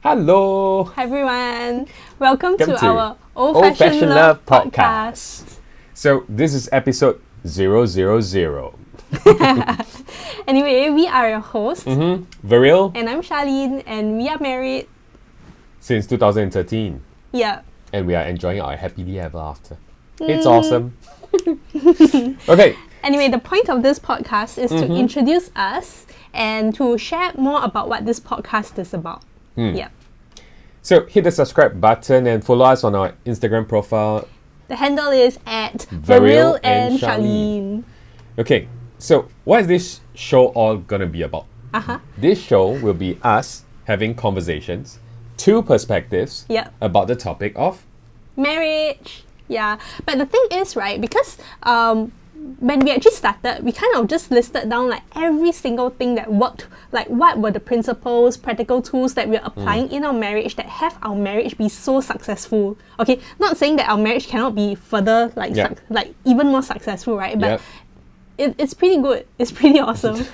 Hello! Hi everyone, welcome to to our Old-Fashioned Love podcast. So this is episode 000. Anyway, we are your hosts, Viril, and I'm Charlene, and we are married. since 2013. Yeah. And we are enjoying our happily ever after. It's awesome. Okay. Anyway, the point of this podcast is to introduce us and to share more about what this podcast is about. Yeah. So hit the subscribe button and follow us on our Instagram profile. The handle is at Viril Viril and and Charlene. Okay, so what is this show all gonna be about? This show will be us having conversations, two perspectives Yep. about the topic of Marriage. Yeah. But the thing is, right, because when we actually started, we kind of just listed down like every single thing that worked, like what were the principles, practical tools that we're applying in our marriage that have our marriage be so successful. Okay, not saying that our marriage cannot be further like like even more successful, right? But it's pretty good. It's pretty awesome.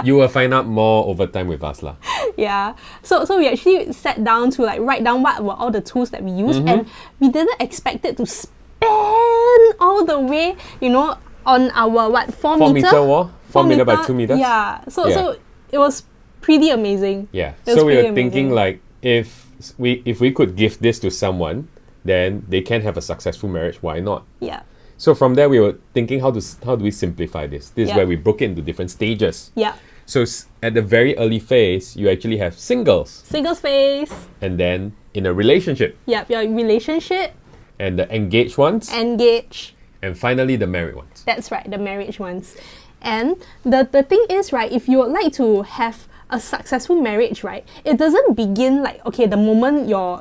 You will find out more over time with us lah. Yeah. So we actually sat down to like write down what were all the tools that we used, and we didn't expect it to span all the way, you know, on our 4 meter wall, 4 meter by 2 meters. Yeah. So it was pretty amazing. Yeah. It was So we pretty were thinking amazing. like if we could give this to someone, then they can have a successful marriage. Why not? Yeah. So from there we were thinking how do we simplify this? This is Yeah. where we broke it into different stages. Yeah. So at the very early phase, you actually have singles, Single space. and then in a relationship, Yep. Your relationship, and the engaged ones, engage. and finally the married ones. That's right, the marriage ones. And the thing is, right, if you would like to have a successful marriage, right, it doesn't begin like, okay, the moment your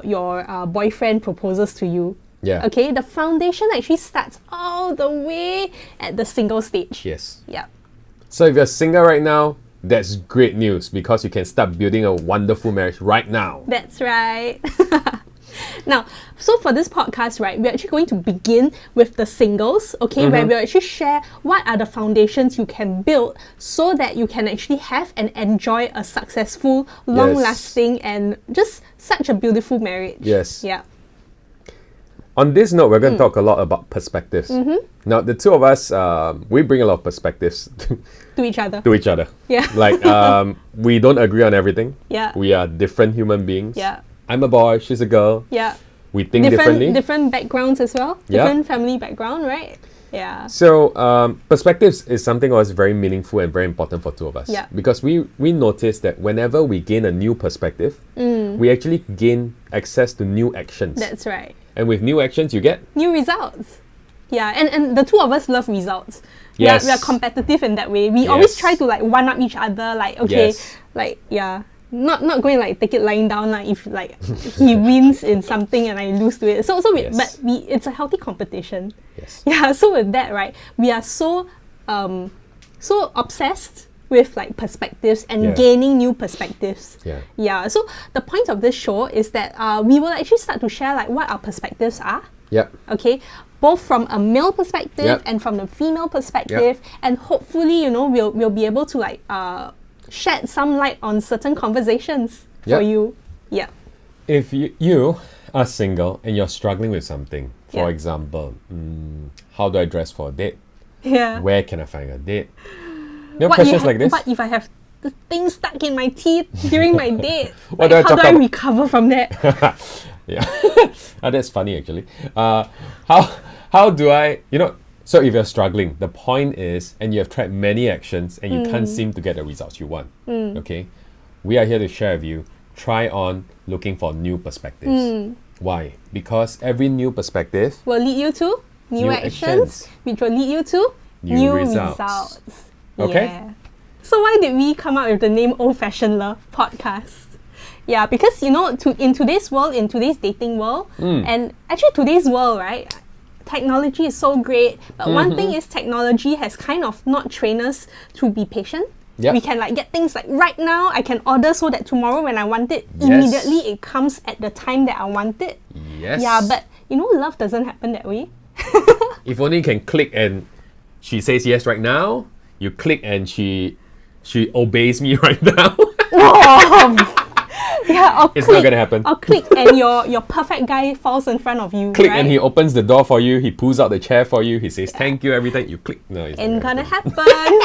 boyfriend proposes to you. Yeah. Okay, the foundation actually starts all the way at the single stage. Yes. Yeah. So if you're single right now, that's great news because you can start building a wonderful marriage right now. That's right. Now, so for this podcast, right, we're actually going to begin with the singles, okay, where we'll actually share what are the foundations you can build so that you can actually have and enjoy a successful, long-lasting, and just such a beautiful marriage. Yes. Yeah. On this note, we're going to talk a lot about perspectives. Now, the two of us, we bring a lot of perspectives To each other. to each other. Yeah. Like, we don't agree on everything. Yeah. We are different human beings. Yeah. I'm a boy, she's a girl. Yeah. We think differently. Different backgrounds as well. Yeah. Different family background, right? Yeah. So, perspectives is something that was very meaningful and very important for two of us. Yeah. Because we noticed that whenever we gain a new perspective, we actually gain access to new actions. That's right. And with new actions, you get New results. Yeah, and the two of us love results. Yes. We are competitive in that way. We always Yes. try to like one up each other. Like, okay, Yes. like, yeah. Not going like take it lying down like if like he wins in something and I lose to it. So Yes. it's a healthy competition. Yes. Yeah. So with that, right, we are so obsessed with like perspectives and Yeah. gaining new perspectives. Yeah. Yeah. So the point of this show is that we will actually start to share like what our perspectives are. Yep. Okay, both from a male perspective Yep. and from the female perspective, and hopefully, you know, we'll be able to like shed some light on certain conversations for Yep. you. Yeah. If you are single and you're struggling with something, for Yeah. example, how do I dress for a date? Yeah. Where can I find a date? You know, questions like this. What if I have the thing stuck in my teeth during my date? What Like, do I how do chalk I up? recover from that? Yeah. That's funny actually. How do I, you know, so if you're struggling, the point is, and you have tried many actions and you can't seem to get the results you want, okay? We are here to share with you, try on looking for new perspectives. Why? Because every new perspective, Will lead you to new New actions, actions. which will lead you to New results. results. Okay. Yeah. So why did we come up with the name Old Fashioned Love Podcast? Yeah, because you know, in today's world, in today's dating world, and actually today's world, right? Technology is so great, but one thing is technology has kind of not trained us to be patient. Yep. We can like get things like right now, I can order so that tomorrow when I want it, Yes. immediately it comes at the time that I want it. yes. Yeah, but you know, love doesn't happen that way. if only you can click and she says yes right now, you click and she obeys me right now. Oh, Yeah, or It's click, not gonna happen. Or click and your perfect guy falls in front of you. Click right? and he opens the door for you. He pulls out the chair for you. He says thank you every time you click. No, it's Ain't not gonna happen. happen.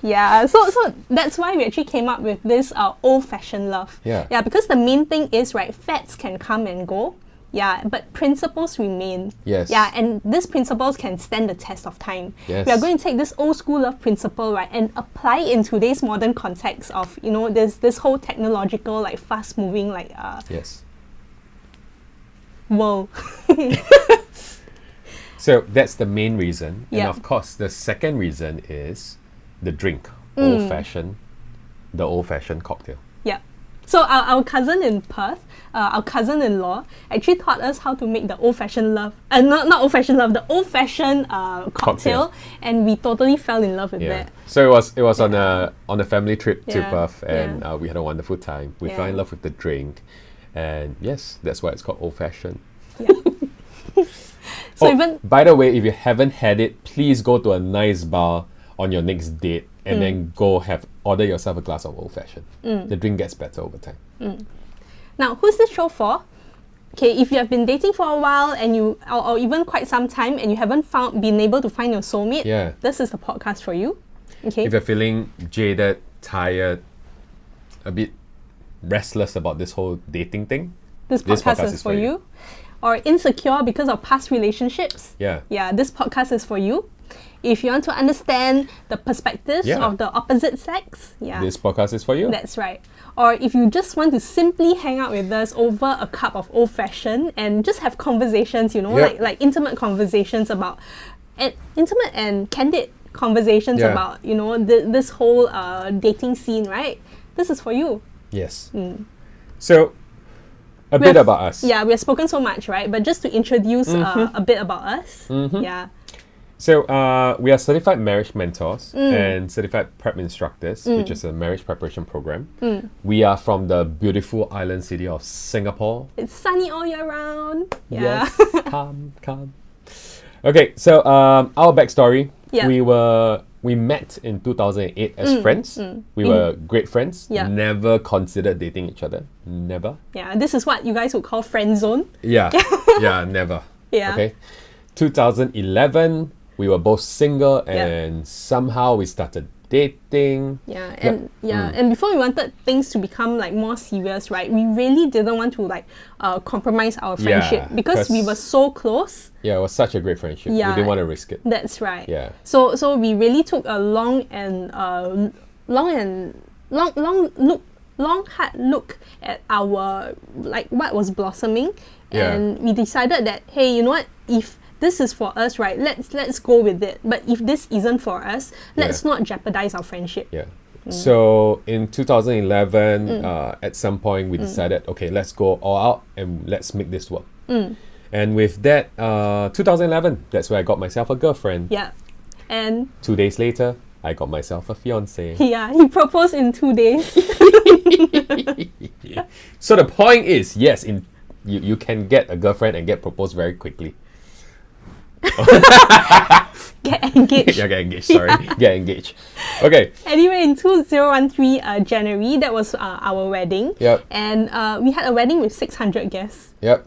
Yeah, so that's why we actually came up with this old-fashioned love. Yeah. Because the main thing is, right, fads can come and go. Yeah, but principles remain. Yes. Yeah, and these principles can stand the test of time. Yes. We are going to take this old school love principle, right, and apply it in today's modern context of, this whole technological, like fast-moving, like Yes. world. So that's the main reason. And Yeah. of course, the second reason is the drink. Mm. The old-fashioned cocktail. Yeah. So our cousin in Perth, our cousin-in-law, actually taught us how to make the old-fashioned love. Not old-fashioned love, the old-fashioned cocktail, and we totally fell in love with Yeah. that. So it was on a family trip to Yeah, Perth, and yeah. we had a wonderful time. We fell in Yeah. love with the drink, and yes, that's why it's called old-fashioned. So Oh, even by the way, if you haven't had it, please go to a nice bar on your next date and then order yourself a glass of old fashioned. The drink gets better over time. now, who's this show for? Okay, if you have been dating for a while and or even quite some time and you haven't been able to find your soulmate, Yeah. this is the podcast for you. Okay. If you're feeling jaded, tired, a bit restless about this whole dating thing, This this podcast is for you. Or insecure because of past relationships. yeah. Yeah, this podcast is for you. If you want to understand the perspectives Yeah. of the opposite sex, yeah, This podcast is for you. that's right. Or if you just want to simply hang out with us over a cup of old fashioned and just have conversations, Yep. like intimate conversations about, intimate and candid conversations Yeah. about, this whole dating scene, right? This is for you. Yes. So, a bit have- about us. Yeah, we have spoken so much, right? But just to introduce a bit about us. Yeah. So, we are certified marriage mentors and certified prep instructors, which is a marriage preparation program. We are from the beautiful island city of Singapore. It's sunny all year round. Yeah. Yes, come. Okay, so our backstory. Yeah. We met in 2008 as friends. We were great friends. Yeah. Never considered dating each other. Never. Yeah, this is what you guys would call friend zone. Yeah. Yeah, never. Yeah. Okay. 2011, we were both single and somehow we started dating. Yeah, and before we wanted things to become like more serious, right? We really didn't want to like compromise our friendship because we 'cause- were so close. Yeah, it was such a great friendship. Yeah. We didn't want to risk it. That's right. Yeah. So we really took a long hard look at our like what was blossoming, Yeah. and we decided that, hey, you know what? If this is for us, right? Let's go with it. But if this isn't for us, let's not jeopardize our friendship. Yeah. So in 2011, at some point, we decided, okay, let's go all out and let's make this work. And with that, 2011, that's where I got myself a girlfriend. Yeah, and 2 days later, I got myself a fiance. yeah, he proposed in 2 days. So the point is, yes, you can get a girlfriend and get proposed very quickly. Get engaged. Yeah, get engaged. Sorry, get engaged. Okay. Anyway, in 2013 January, that was our wedding. Yep. And we had a wedding with 600 guests. Yep.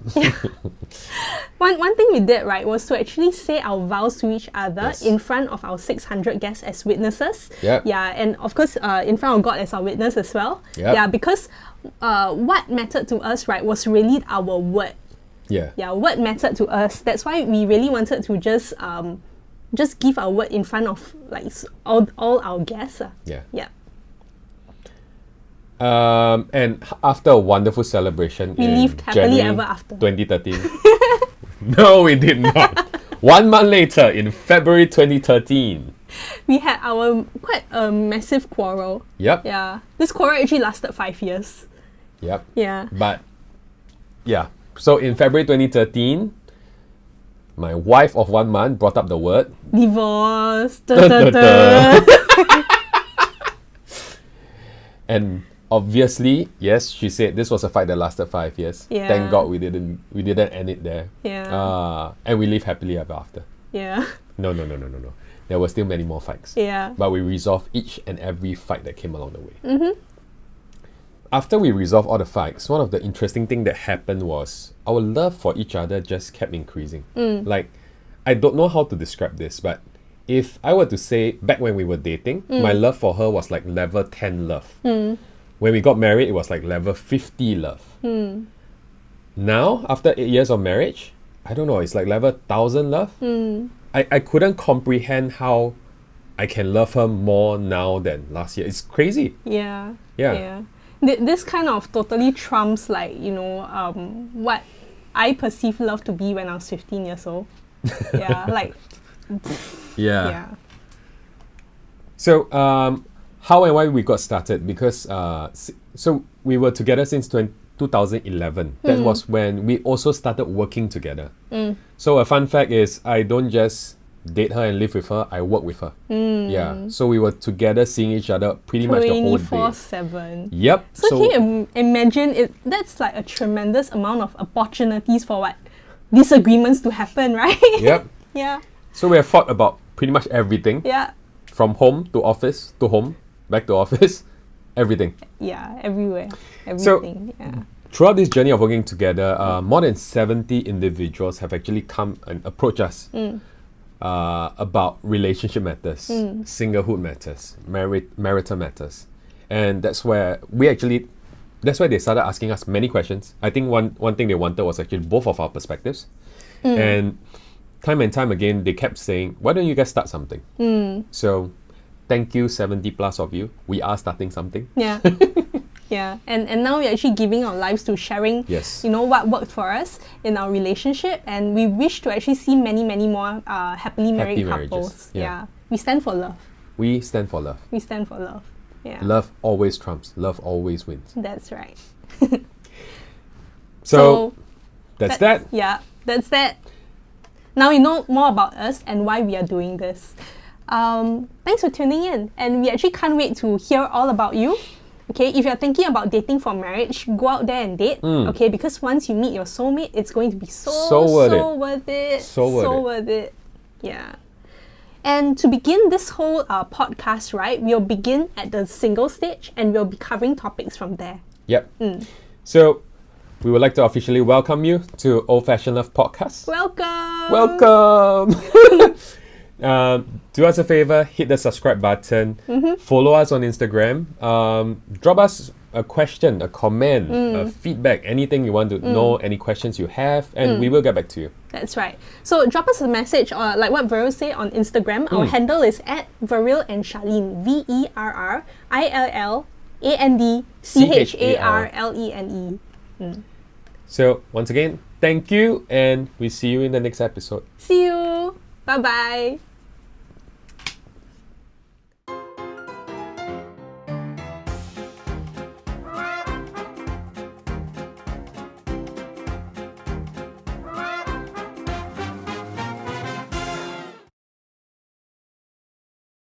One thing we did, right, was to actually say our vows to each other Yes. in front of our 600 guests as witnesses. Yep. Yeah, and of course, in front of God as our witness as well. Yep. Yeah, because what mattered to us, right, was really our word. Yeah. Yeah, word mattered to us. That's why we really wanted to just give our word in front of like all our guests. Yeah. Yeah. And after a wonderful celebration We in lived happily January ever after. 2013. No, we did not. 1 month later, in February 2013. We had our quite a massive quarrel. Yep. Yeah. This quarrel actually lasted 5 years. Yep. Yeah. But yeah. So in February 2013, my wife of 1 month brought up the word. Divorce. Da, da, da. And obviously, yes, she said this was a fight that lasted 5 years. Yeah. Thank God we didn't end it there. Yeah. And we live happily ever after. Yeah. No. There were still many more fights. Yeah. But we resolved each and every fight that came along the way. after we resolved all the fights, one of the interesting thing that happened was our love for each other just kept increasing. Like, I don't know how to describe this, but if I were to say back when we were dating, my love for her was like level 10 love. When we got married, it was like level 50 love. Now, after 8 years of marriage, I don't know, it's like level 1000 love. I couldn't comprehend how I can love her more now than last year. It's crazy. Yeah. Yeah. This kind of totally trumps, like, what I perceive love to be when I was 15 years old. Yeah, like, yeah. So, how and why we got started? Because, so we were together since 2011. That was when we also started working together. So a fun fact is, I don't just date her and live with her, I work with her. Yeah. So we were together seeing each other pretty much the whole day. 24/7. Yep. So can you imagine it? That's like a tremendous amount of opportunities for what? Disagreements to happen, right? Yep. Yeah. So we have fought about pretty much everything. Yeah. From home to office to home, back to office, everything. Yeah, everywhere. Everything. Yeah. Throughout this journey of working together, more than 70 individuals have actually come and approached us about relationship matters, singlehood matters, marital matters. And that's where they started asking us many questions. I think one thing they wanted was actually both of our perspectives. And time again, they kept saying, why don't you guys start something? So thank you, 70 plus of you. We are starting something. Yeah. Yeah. And now we're actually giving our lives to sharing, what worked for us in our relationship. And we wish to actually see many, many more happily married couples. Yeah. We stand for love. We stand for love. We stand for love. Yeah. Love always trumps. Love always wins. That's right. So that's that. Yeah, that's that. Now you know more about us and why we are doing this. Thanks for tuning in, and we actually can't wait to hear all about you. Okay, if you're thinking about dating for marriage, go out there and date. Okay, because once you meet your soulmate, it's going to be so worth it. Yeah. And to begin this whole podcast, right, we'll begin at the single stage and we'll be covering topics from there. Yep. So we would like to officially welcome you to Old Fashioned Love Podcast. Welcome! Do us a favor, hit the subscribe button, follow us on Instagram, drop us a question, a comment, a feedback, anything you want to know, any questions you have, and we will get back to you. That's right. So drop us a message, or like what Veril say on Instagram. Our handle is at Veril and Charlene, VERRILLANDCHARLENE. So once again, thank you, and we see you in the next episode. See you. Bye-bye.